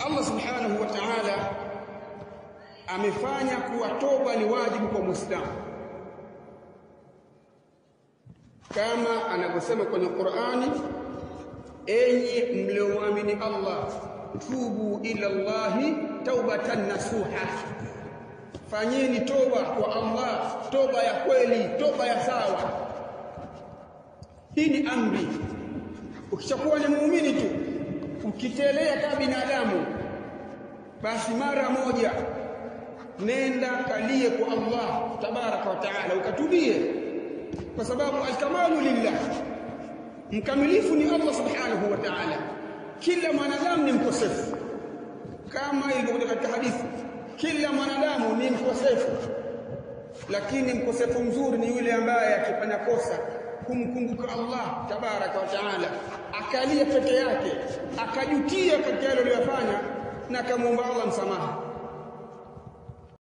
Allah subhanahu wa ta'ala amefanya kuwa toba ni wajibu kwa Muislamu, kama anavyosema kwenye Qur'ani, enyi mlioamini Allah, tubu ila Allahi taubatan nasuha, fanyeni toba kwa Allah, toba ya kweli, toba ya sawa. Hii ni amri. Ukishakuwa ni muumini tu, ukitelea kama binadamu, basi mara moja nenda kalie kwa Allah tabaraka wa taala ukatubie, kwa sababu al-kamalu lillah, mkamilifu ni Allah subhanahu wa ta'ala. Kila mwanadamu ni mkosefu, kama ilivyokuja katika hadithi, kila mwanadamu ni mkosefu, lakini mkosefu mzuri ni yule ambaye akifanya kosa kumkumbuka Allah tabaraka wa taala, akalia peke yake, akajutia katika yale aliyofanya na akamwomba Allah msamaha.